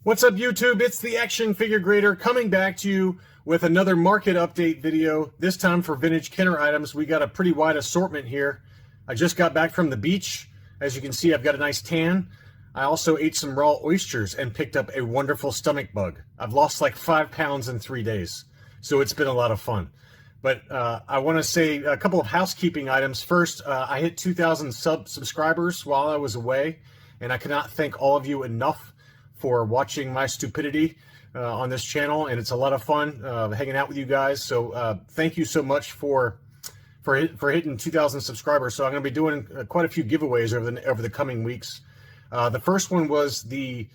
What's up, YouTube? It's the Action Figure Grader coming back to you with another market update video, this time for vintage Kenner items. We got a pretty wide assortment here. I just got back from the beach. As you can see, I've got a nice tan. I also ate some raw oysters and picked up a wonderful stomach bug. I've lost like 5 pounds in 3 days, so it's been a lot of fun. But I want to say a couple of housekeeping items. First, I hit 2,000 subscribers while I was away, and I cannot thank all of you enough for watching my stupidity on this channel, and it's a lot of fun hanging out with you guys. So thank you so much for hitting 2,000 subscribers. So I'm going to be doing quite a few giveaways over the coming weeks. The first one was the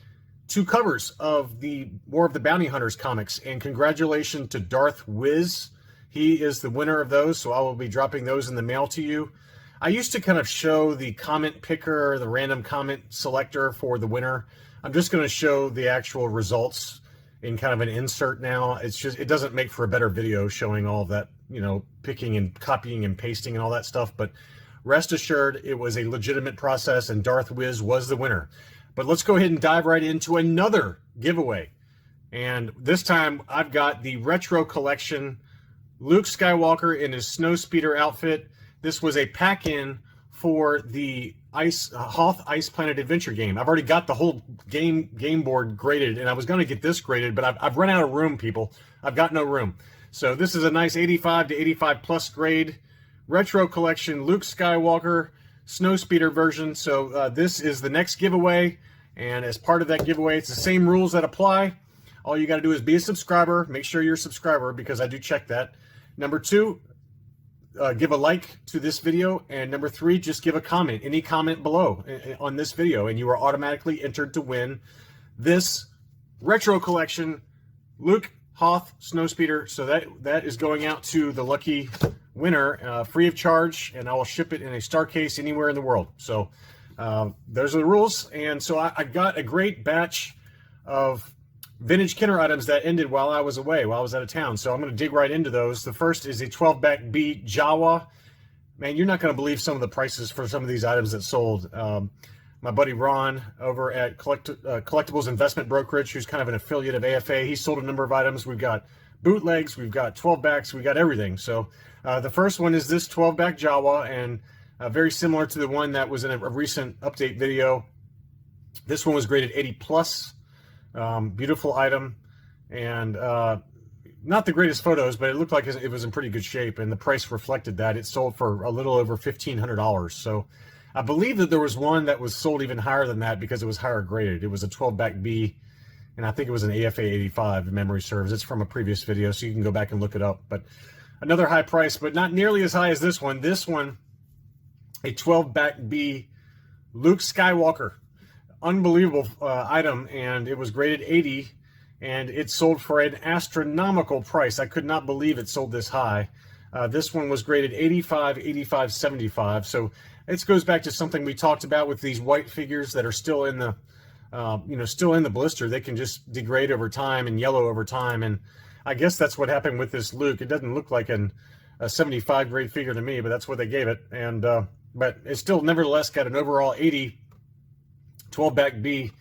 2 covers of the War of the Bounty Hunters comics, and congratulations to Darth Wiz. He is the winner of those, so I will be dropping those in the mail to you. I used to kind of show the comment picker, the random comment selector for the winner. I'm just going to show the actual results in kind of an insert now. It's just, it doesn't make for a better video showing all of that, you know, picking and copying and pasting and all that stuff. But rest assured, it was a legitimate process and Darth Wiz was the winner. But let's go ahead and dive right into another giveaway. And this time I've got the Retro Collection Luke Skywalker in his Snowspeeder outfit. This was a pack-in for the Hoth Ice Planet Adventure game. I've already got the whole game board graded, and I was going to get this graded, but I've run out of room, people. I've got no room. So this is a nice 85 to 85 plus grade Retro Collection Luke Skywalker Snowspeeder version. So this is the next giveaway, and as part of that giveaway, it's the same rules that apply. All you got to do is be a subscriber. Make sure you're a subscriber, because I do check that. Number 2, give a like to this video, and number 3, just give a comment, any comment below on this video, and you are automatically entered to win this Retro Collection Luke Hoth Snowspeeder. So that is going out to the lucky winner free of charge, and I will ship it in a star case anywhere in the world. So those are the rules. And so I got a great batch of vintage Kenner items that ended while I was away, while I was out of town. So I'm going to dig right into those. The first is a 12-back B Jawa. Man, you're not going to believe some of the prices for some of these items that sold. My buddy Ron over at Collectibles Investment Brokerage, who's kind of an affiliate of AFA, he sold a number of items. We've got bootlegs, we've got 12-backs, we've got everything. So the first one is this 12-back Jawa, and very similar to the one that was in a recent update video. This one was graded 80 plus. Beautiful item, and not the greatest photos, but it looked like it was in pretty good shape, and the price reflected that. It sold for a little over $1,500. So I believe that there was one that was sold even higher than that because it was higher graded. It was a 12-back B, and I think it was an AFA 85 if memory serves. It's from a previous video, so you can go back and look it up. But another high price, but not nearly as high as this one. This one, a 12-back B Luke Skywalker. Unbelievable item, and it was graded 80, and it sold for an astronomical price. I could not believe it sold this high. This one was graded 85, 85, 75. So it goes back to something we talked about with these white figures that are still in the, still in the blister. They can just degrade over time and yellow over time, and I guess that's what happened with this Luke. It doesn't look like a 75 grade figure to me, but that's what they gave it. And but it still nevertheless got an overall 80. 12-back B,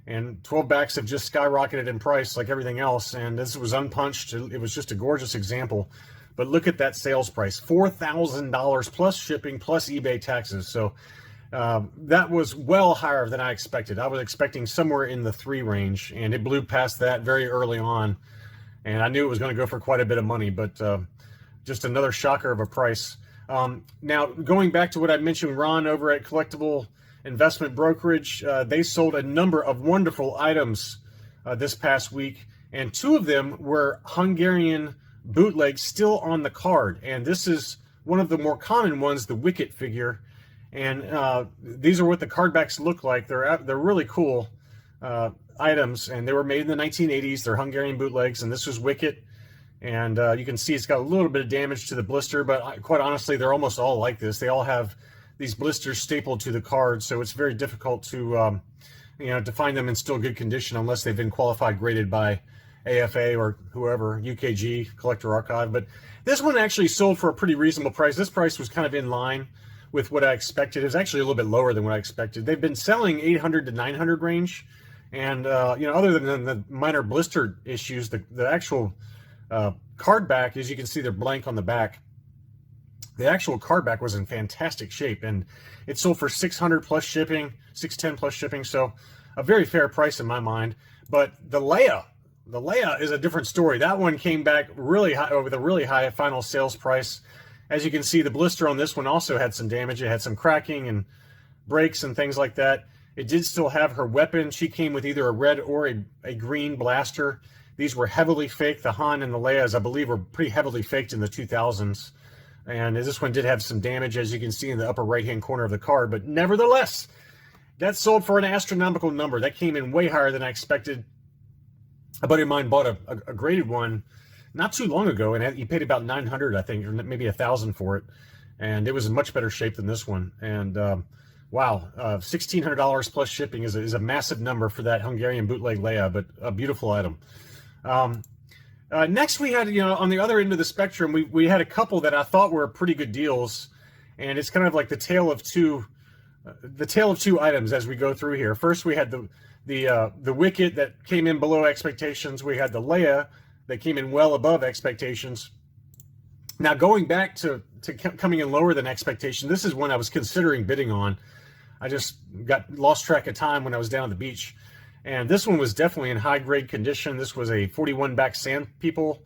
and 12-backs have just skyrocketed in price like everything else, and this was unpunched. It was just a gorgeous example. But look at that sales price, $4,000 plus shipping plus eBay taxes. So that was well higher than I expected. I was expecting somewhere in the 3 range, and it blew past that very early on, and I knew it was going to go for quite a bit of money, but just another shocker of a price. Now, going back to what I mentioned, Ron over at Collectible Investment Brokerage, they sold a number of wonderful items this past week, and 2 of them were Hungarian bootlegs still on the card, and this is one of the more common ones, the Wicket figure, and these are what the card backs look like. They're really cool items, and they were made in the 1980s. They're Hungarian bootlegs, and this was Wicket, and you can see it's got a little bit of damage to the blister, but quite honestly, they're almost all like this. They all have these blisters stapled to the card, so it's very difficult to to find them in still good condition unless they've been qualified graded by AFA or whoever, UKG, Collector Archive. But this one actually sold for a pretty reasonable price. This price was kind of in line with what I expected. It was actually a little bit lower than what I expected. They've been selling 800 to 900 range, And you know, other than the minor blister issues, the actual card back, as you can see, they're blank on the back. The actual card back was in fantastic shape, and it sold for $600 plus shipping, $610 plus shipping, so a very fair price in my mind. But the Leia is a different story. That one came back really high, with a really high final sales price. As you can see, the blister on this one also had some damage. It had some cracking and breaks and things like that. It did still have her weapon. She came with either a red or a green blaster. These were heavily faked. The Han and the Leias, I believe, were pretty heavily faked in the 2000s. And this one did have some damage, as you can see in the upper right-hand corner of the card. But nevertheless, that sold for an astronomical number. That came in way higher than I expected. A buddy of mine bought a graded one not too long ago, and he paid about $900, I think, or maybe $1,000 for it. And it was in much better shape than this one. And wow, $1,600 plus shipping is a massive number for that Hungarian bootleg Leia, but a beautiful item. Next, we had, you know, on the other end of the spectrum, we had a couple that I thought were pretty good deals, and it's kind of like the tale of two items as we go through here. First, we had the Wicket that came in below expectations. We had the Leia that came in well above expectations. Now, going back to coming in lower than expectation, this is one I was considering bidding on. I just lost track of time when I was down at the beach. And this one was definitely in high-grade condition. This was a 41 back Sand People,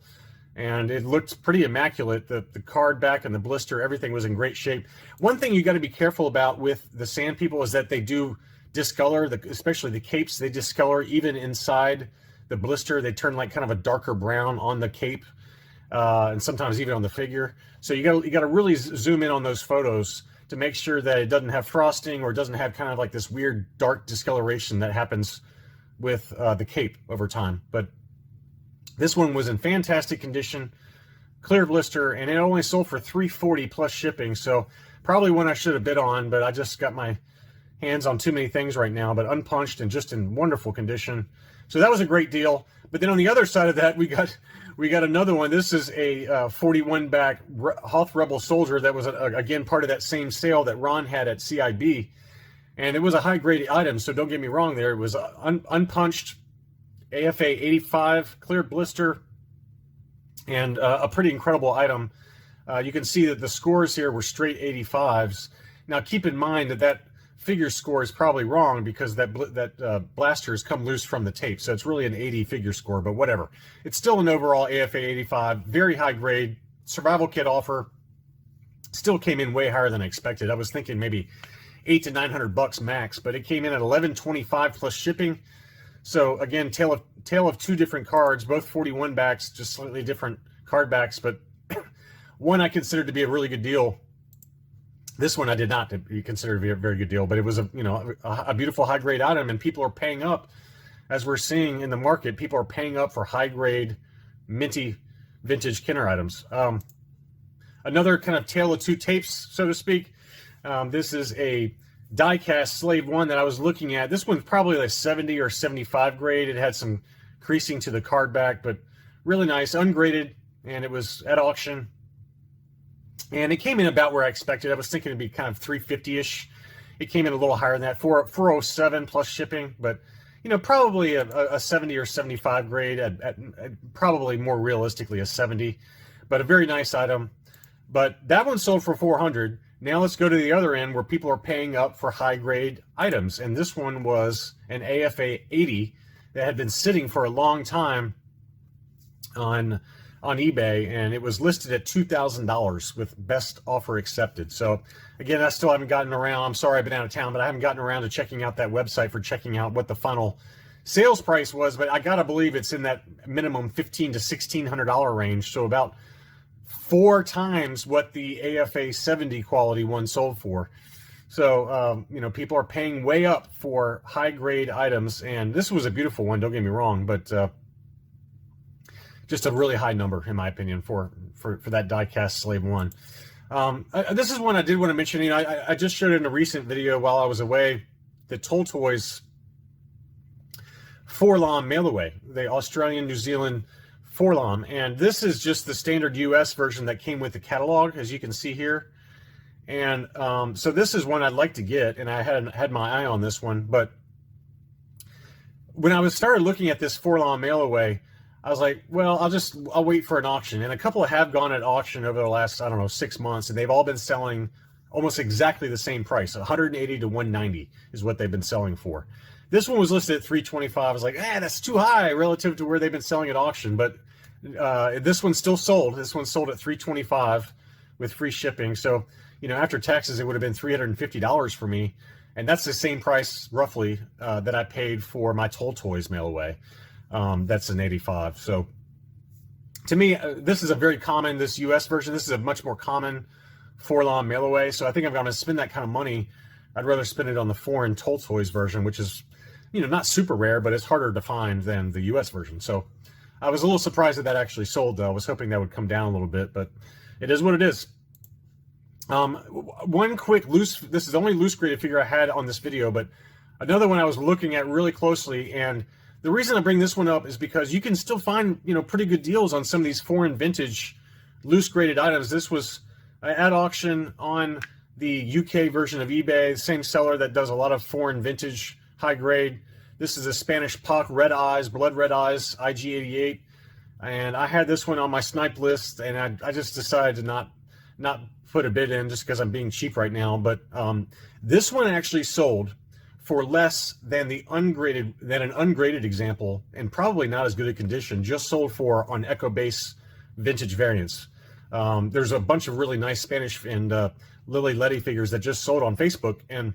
and it looked pretty immaculate. The card back and the blister, everything was in great shape. One thing you got to be careful about with the Sand People is that they do discolor, especially the capes. They discolor even inside the blister. They turn like kind of a darker brown on the cape, and sometimes even on the figure. So you got to really zoom in on those photos to make sure that it doesn't have frosting or doesn't have kind of like this weird dark discoloration that happens with the cape over time. But this one was in fantastic condition, clear blister, and it only sold for $340 plus shipping. So probably one I should have bid on, but I just got my hands on too many things right now. But unpunched and just in wonderful condition. So that was a great deal. But then on the other side of that, we got another one. This is a 41 back Hoth Rebel Soldier that was again part of that same sale that Ron had at CIB. And it was a high-grade item, so don't get me wrong there. It was unpunched, AFA 85, clear blister, and a pretty incredible item. You can see that the scores here were straight 85s. Now, keep in mind that figure score is probably wrong because that blaster has come loose from the tape, so it's really an 80 figure score, but whatever. It's still an overall AFA 85, very high grade, survival kit offer. Still came in way higher than I expected. I was thinking maybe $800 to $900 max, but it came in at $1125 plus shipping. So again, tale of two different cards, both 41 backs, just slightly different card backs, but one I considered to be a really good deal. This one I did not consider to be a very good deal, but it was a beautiful high grade item, and people are paying up, as we're seeing in the market. People are paying up for high grade, minty, vintage Kenner items. Another kind of tale of two tapes, so to speak. This is a die-cast Slave 1 that I was looking at. This one's probably like 70 or 75 grade. It had some creasing to the card back, but really nice, ungraded, and it was at auction. And it came in about where I expected. I was thinking it'd be kind of 350-ish. It came in a little higher than that, 407 plus shipping, but probably a 70 or 75 grade, at probably more realistically a 70, but a very nice item. But that one sold for $400. Now let's go to the other end where people are paying up for high-grade items. And this one was an AFA 80 that had been sitting for a long time on eBay, and it was listed at $2,000 with best offer accepted. So again, I still haven't gotten around. I'm sorry I've been out of town, but I haven't gotten around to checking out that website for checking out what the final sales price was. But I gotta believe it's in that minimum $1,500 to $1,600 range. So about 4 times what the AFA 70 quality one sold for. So, people are paying way up for high-grade items, and this was a beautiful one, don't get me wrong, but just a really high number, in my opinion, for that die-cast Slave 1. This is one I did want to mention. I just showed it in a recent video while I was away, the Toll Toys Forlom mail-away, the Australian-New Zealand Forlom, and this is just the standard US version that came with the catalog, as you can see here. And so this is one I'd like to get, and I had my eye on this one. But when I started looking at this Forlon mail away, I was like, well, I'll wait for an auction. And a couple have gone at auction over the last, I don't know, 6 months, and they've all been selling almost exactly the same price. 180 to 190 is what they've been selling for. This one was listed at 325. I was like, that's too high relative to where they've been selling at auction. But this one still sold. This one sold at 325 with free shipping. So, after taxes, it would have been $350 for me. And that's the same price, roughly, that I paid for my Toll Toys mail away. That's an 85. So, to me, this is a very common, this US version, this is a much more common Forlon mail away. So I think if I'm going to spend that kind of money, I'd rather spend it on the foreign Toll Toys version, which is, not super rare, but it's harder to find than the US version. So I was a little surprised that actually sold, though. I was hoping that would come down a little bit, but it is what it is. One quick this is the only loose graded figure I had on this video, but another one I was looking at really closely, and the reason I bring this one up is because you can still find, pretty good deals on some of these foreign vintage loose graded items. This was at auction on the UK version of eBay, the same seller that does a lot of foreign vintage high grade. This is a Spanish Puck Red Eyes, Blood Red Eyes, IG88. And I had this one on my snipe list, and I just decided to not put a bid in just because I'm being cheap right now. But this one actually sold for less than an ungraded example, and probably not as good a condition, just sold for on Echo Base vintage variants. There's a bunch of really nice Spanish and Lily Letty figures that just sold on Facebook, and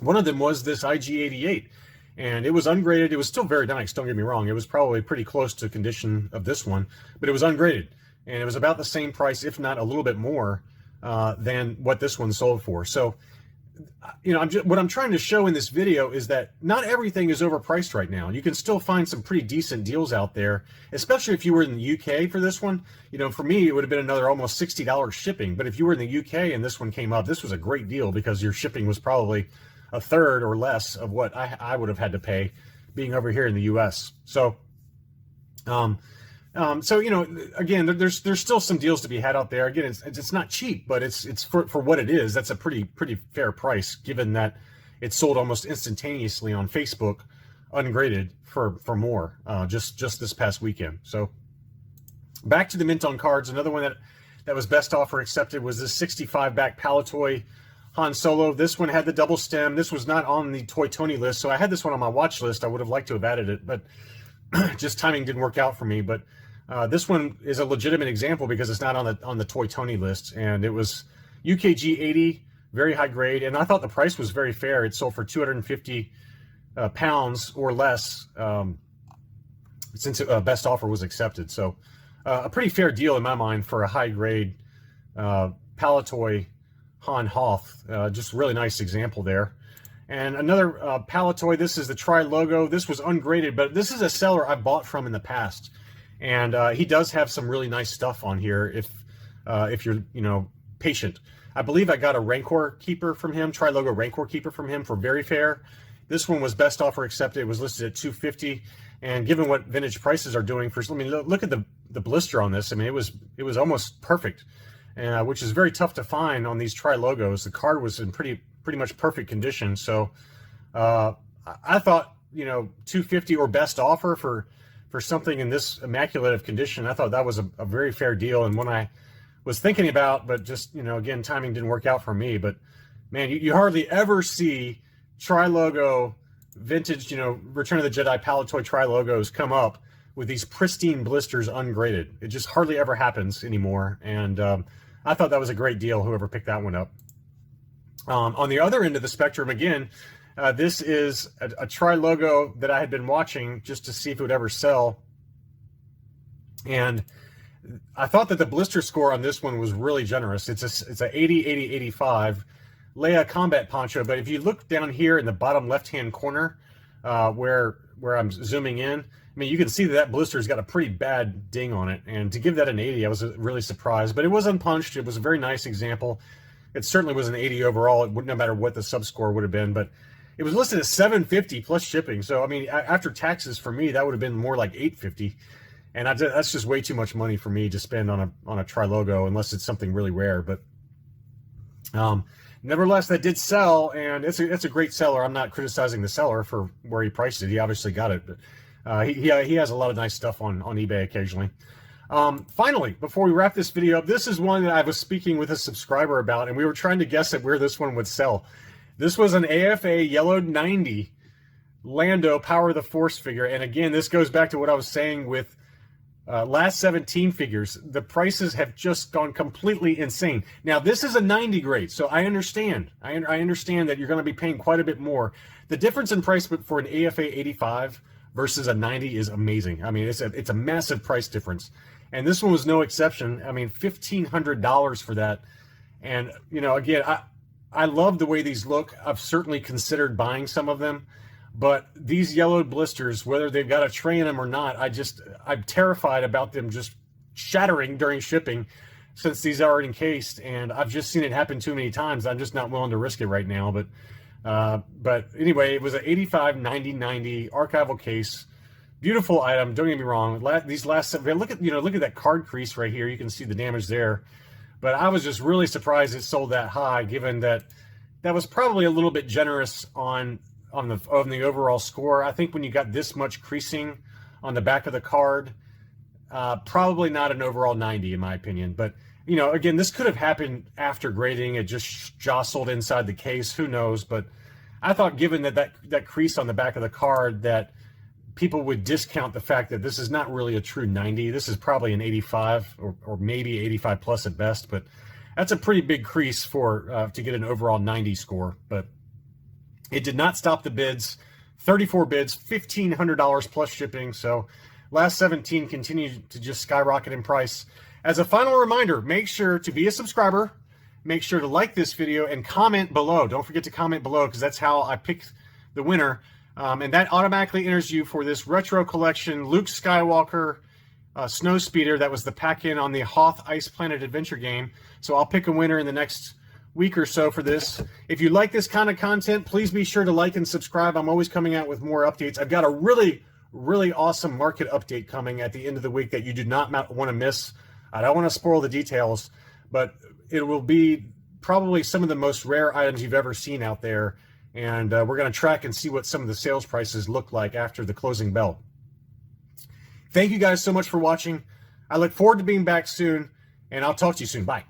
one of them was this IG88, and it was ungraded. It was still very nice, don't get me wrong. It was probably pretty close to condition of this one, but it was ungraded, and it was about the same price, if not a little bit more, than what this one sold for. So, what I'm trying to show in this video is that not everything is overpriced right now. You can still find some pretty decent deals out there, especially if you were in the UK for this one. For me, it would have been another almost $60 shipping. But if you were in the UK and this one came up, this was a great deal because your shipping was probably a third or less of what I would have had to pay being over here in the US. So, again, there's still some deals to be had out there. Again, it's not cheap, but it's for what it is. That's a pretty fair price, given that it sold almost instantaneously on Facebook, ungraded for more, just this past weekend. So back to the mint on cards. Another one that was best offer accepted was this 65 back Palatoy Han Solo. This one had the double stem. This was not on the Toy Tony list, so I had this one on my watch list. I would have liked to have added it, but just timing didn't work out for me. But this one is a legitimate example because it's not on the Toy Tony list, and it was UKG 80, very high grade, and I thought the price was very fair. It sold for 250 pounds or less since best offer was accepted. So a pretty fair deal in my mind for a high grade Palatoy Han Hoth. Just really nice example there. And another Palatoy, this is the Tri-Logo. This was ungraded, but this is a seller I bought from in the past. And he does have some really nice stuff on here if you're, patient. I believe I got a Rancor Keeper from him, Tri-Logo Rancor Keeper from him for very fair. This one was best offer accepted. It was listed at $250. And given what vintage prices are doing look at the blister on this. I mean, it was almost perfect, which is very tough to find on these Tri-Logos. The card was in pretty much perfect condition. So I thought, $250 or best offer for something in this immaculate of condition, I thought that was a very fair deal. And when I was thinking about, but just, again, timing didn't work out for me. But man, you hardly ever see Tri-Logo vintage, Return of the Jedi Palatoy Tri-Logos come up with these pristine blisters ungraded. It just hardly ever happens anymore. And I thought that was a great deal, whoever picked that one up. On the other end of the spectrum, again, this is a Tri-Logo that I had been watching just to see if it would ever sell. And I thought that the blister score on this one was really generous. It's a 80, 80, 85 Leia Combat Poncho. But if you look down here in the bottom left-hand corner where I'm zooming in, I mean, you can see that blister's got a pretty bad ding on it. And to give that an 80, I was really surprised. But it was unpunched. It was a very nice example. It certainly was an 80 overall. It wouldn't, no matter what the sub-score would have been. But it was listed at $750 plus shipping. So, I mean, after taxes for me, that would have been more like $850. And that's just way too much money for me to spend on a Tri-Logo unless it's something really rare. But Nevertheless, that did sell, and it's a great seller. I'm not criticizing the seller for where he priced it. He obviously got it, but he has a lot of nice stuff on eBay occasionally. Finally, before we wrap this video up, this is one that I was speaking with a subscriber about, and we were trying to guess at where this one would sell. This was an AFA yellowed 90 Lando Power of the Force figure, and again, this goes back to what I was saying with last 17 figures. The prices have just gone completely insane. Now, this is a 90 grade, so I understand. I understand that you're going to be paying quite a bit more. The difference in price for an AFA 85 versus a 90 is amazing. I mean, it's a massive price difference, and this one was no exception. I mean, $1,500 for that. And you know, again, I love the way these look. I've certainly considered buying some of them. But these yellowed blisters, whether they've got a tray in them or not, I'm terrified about them just shattering during shipping, since these are encased, and I've just seen it happen too many times. I'm just not willing to risk it right now. But anyway, it was an 85 90 90 archival case, beautiful item. Don't get me wrong. These last, look at that card crease right here. You can see the damage there. But I was just really surprised it sold that high, given that was probably a little bit generous on the overall score. I think when you got this much creasing on the back of the card, probably not an overall 90 in my opinion. But you know, again, this could have happened after grading. It just jostled inside the case. Who knows? But I thought, given that crease on the back of the card, that people would discount the fact that this is not really a true 90. This is probably an 85 or maybe 85 plus at best. But that's a pretty big crease for to get an overall 90 score. But it did not stop the bids. 34 bids, $1,500 plus shipping. So last 17 continued to just skyrocket in price. As a final reminder, make sure to be a subscriber. Make sure to like this video and comment below. Don't forget to comment below, because that's how I pick the winner. And that automatically enters you for this retro collection Luke Skywalker snow speeder that was the pack-in on the Hoth Ice Planet Adventure game. So I'll pick a winner in the next week or so for this. If you like this kind of content, please be sure to like and subscribe. I'm always coming out with more updates. I've got a really awesome market update coming at the end of the week that you do not want to miss. I don't want to spoil the details, but it will be probably some of the most rare items you've ever seen out there, and we're going to track and see what some of the sales prices look like after the closing bell. Thank you guys so much for watching. I look forward to being back soon, and I'll talk to you soon. Bye.